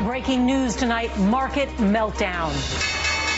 Breaking news tonight, market meltdown.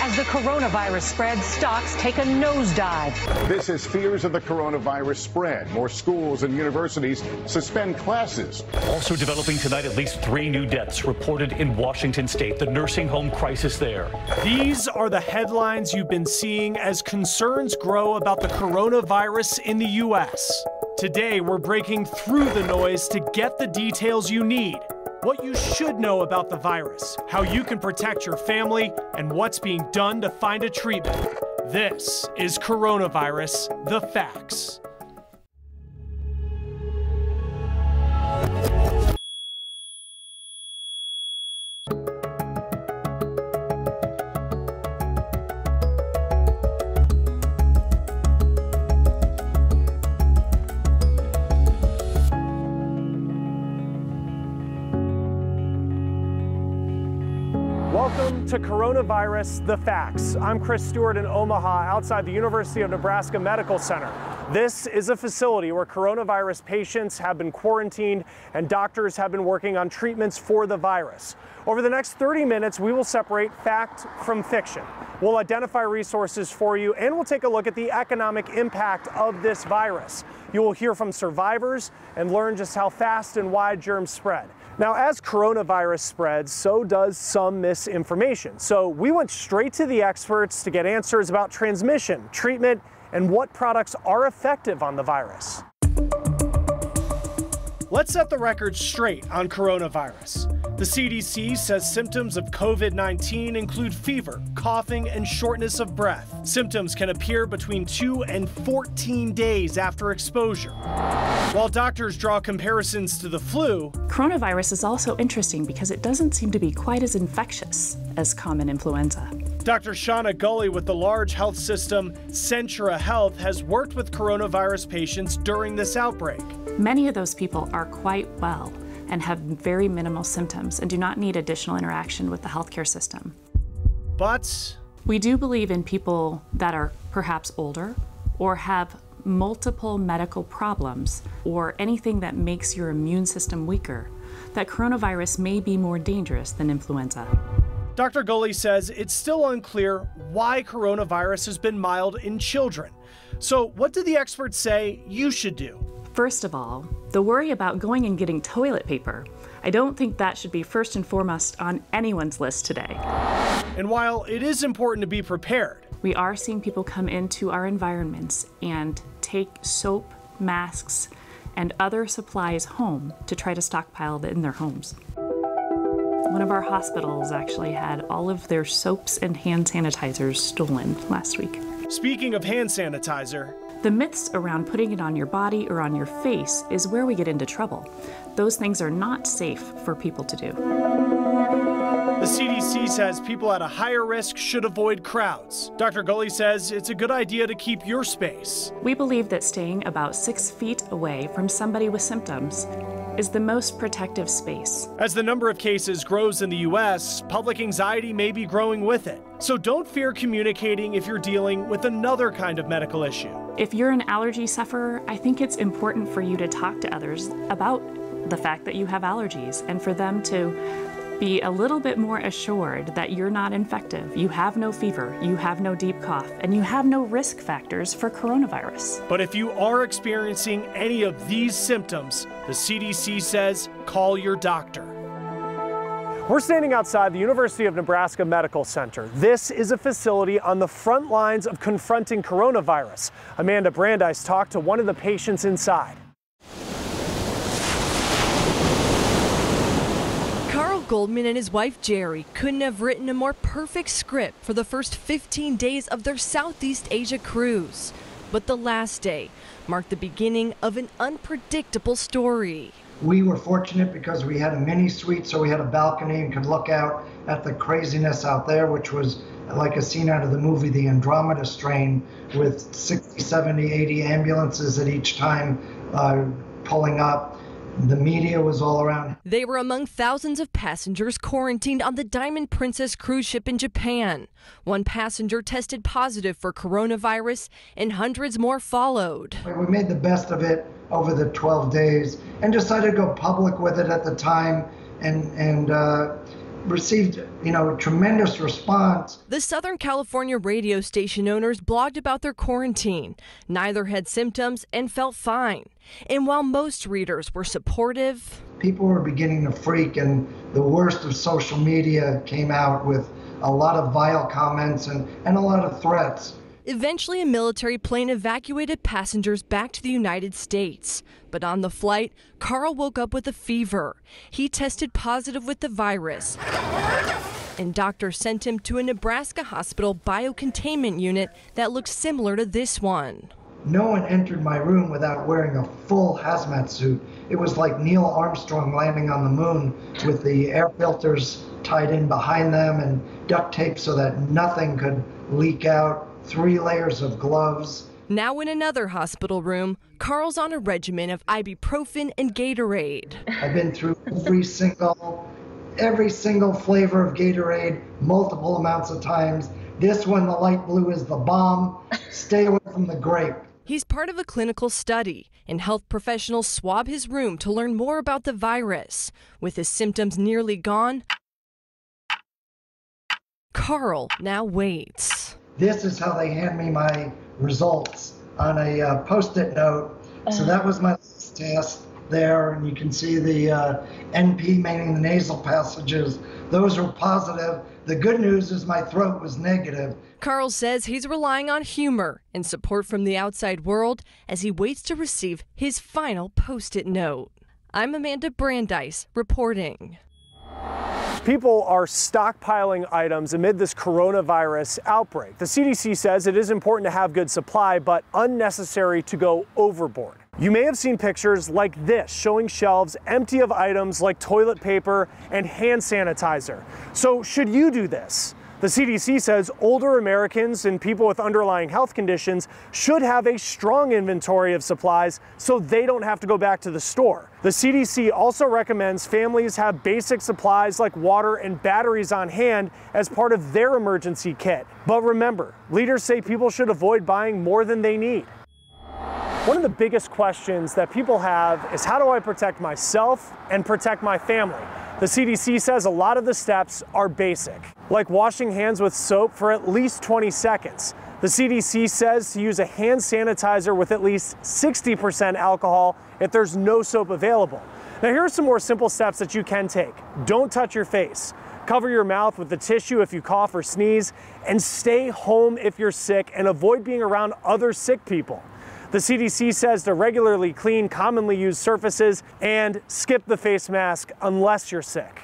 As the coronavirus spreads, stocks take a nosedive. This is fears of the coronavirus spread. More schools and universities suspend classes. Also developing tonight, at least 3 new deaths reported in Washington state, the nursing home crisis there. These are the headlines you've been seeing as concerns grow about the coronavirus in the U.S. Today, we're breaking through the noise to get the details you need. What you should know about the virus, how you can protect your family, and what's being done to find a treatment. This is Coronavirus, the Facts. Welcome to Coronavirus, the Facts. I'm Chris Stewart in Omaha, outside the University of Nebraska Medical Center. This is a facility where coronavirus patients have been quarantined and doctors have been working on treatments for the virus. Over the next 30 minutes, we will separate fact from fiction. We'll identify resources for you, and we'll take a look at the economic impact of this virus. You will hear from survivors and learn just how fast and wide germs spread. Now, as coronavirus spreads, so does some misinformation. So we went straight to the experts to get answers about transmission, treatment, and what products are effective on the virus. Let's set the record straight on coronavirus. The CDC says symptoms of COVID-19 include fever, coughing, and shortness of breath. Symptoms can appear between 2 and 14 days after exposure. While doctors draw comparisons to the flu, coronavirus is also interesting because it doesn't seem to be quite as infectious as common influenza. Dr. Shauna Gully with the large health system Centra Health has worked with coronavirus patients during this outbreak. Many of those people are quite well and have very minimal symptoms and do not need additional interaction with the healthcare system. But we do believe in people that are perhaps older or have multiple medical problems or anything that makes your immune system weaker, that coronavirus may be more dangerous than influenza. Dr. Gully says it's still unclear why coronavirus has been mild in children. So what do the experts say you should do? First of all, the worry about going and getting toilet paper, I don't think that should be first and foremost on anyone's list today. And while it is important to be prepared, we are seeing people come into our environments and take soap, masks, and other supplies home to try to stockpile in their homes. One of our hospitals actually had all of their soaps and hand sanitizers stolen last week. Speaking of hand sanitizer, the myths around putting it on your body or on your face is where we get into trouble. Those things are not safe for people to do. The CDC says people at a higher risk should avoid crowds. Dr. Gully says it's a good idea to keep your space. We believe that staying about 6 feet away from somebody with symptoms is the most protective space. As the number of cases grows in the U.S., public anxiety may be growing with it. So don't fear communicating if you're dealing with another kind of medical issue. If you're an allergy sufferer, I think it's important for you to talk to others about the fact that you have allergies and for them to be a little bit more assured that you're not infective, you have no fever, you have no deep cough, and you have no risk factors for coronavirus. But if you are experiencing any of these symptoms, the CDC says call your doctor. We're standing outside the University of Nebraska Medical Center. This is a facility on the front lines of confronting coronavirus. Amanda Brandeis talked to one of the patients inside. Goldman and his wife Jerry couldn't have written a more perfect script for the first 15 days of their Southeast Asia cruise. But the last day marked the beginning of an unpredictable story. We were fortunate because we had a mini suite, so we had a balcony and could look out at the craziness out there, which was like a scene out of the movie The Andromeda Strain, with 60, 70, 80 ambulances at each time pulling up. The media was all around. They were among thousands of passengers quarantined on the Diamond Princess cruise ship in Japan. One passenger tested positive for coronavirus and hundreds more followed. We made the best of it over the 12 days and decided to go public with it at the time and received, tremendous response. The Southern California radio station owners blogged about their quarantine. Neither had symptoms and felt fine. And while most readers were supportive, people were beginning to freak, and the worst of social media came out with a lot of vile comments and a lot of threats. Eventually, a military plane evacuated passengers back to the United States. But on the flight, Carl woke up with a fever. He tested positive with the virus, and doctors sent him to a Nebraska hospital biocontainment unit that looks similar to this one. No one entered my room without wearing a full hazmat suit. It was like Neil Armstrong landing on the moon, with the air filters tied in behind them and duct tape so that nothing could leak out. 3 layers of gloves. Now in another hospital room, Carl's on a regimen of ibuprofen and Gatorade. I've been through every single flavor of Gatorade multiple amounts of times. This one, the light blue, is the bomb. Stay away from the grape. He's part of a clinical study, and health professionals swab his room to learn more about the virus. With his symptoms nearly gone, Carl now waits. This is how they hand me my results on a Post-it note. So that was my last test there, and you can see the NP, meaning the nasal passages. Those were positive. The good news is my throat was negative. Carl says he's relying on humor and support from the outside world as he waits to receive his final Post-it note. I'm Amanda Brandeis reporting. People are stockpiling items amid this coronavirus outbreak. The CDC says it is important to have good supply, but unnecessary to go overboard. You may have seen pictures like this showing shelves empty of items like toilet paper and hand sanitizer. So should you do this? The CDC says older Americans and people with underlying health conditions should have a strong inventory of supplies so they don't have to go back to the store. The CDC also recommends families have basic supplies like water and batteries on hand as part of their emergency kit. But remember, leaders say people should avoid buying more than they need. One of the biggest questions that people have is, how do I protect myself and protect my family? The CDC says a lot of the steps are basic, like washing hands with soap for at least 20 seconds. The CDC says to use a hand sanitizer with at least 60% alcohol if there's no soap available. Now here are some more simple steps that you can take. Don't touch your face. Cover your mouth with a tissue if you cough or sneeze, and stay home if you're sick and avoid being around other sick people. The CDC says to regularly clean commonly used surfaces and skip the face mask unless you're sick.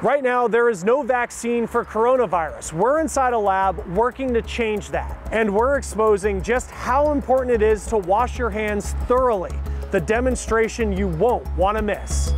Right now, there is no vaccine for coronavirus. We're inside a lab working to change that. And we're exposing just how important it is to wash your hands thoroughly, the demonstration you won't want to miss.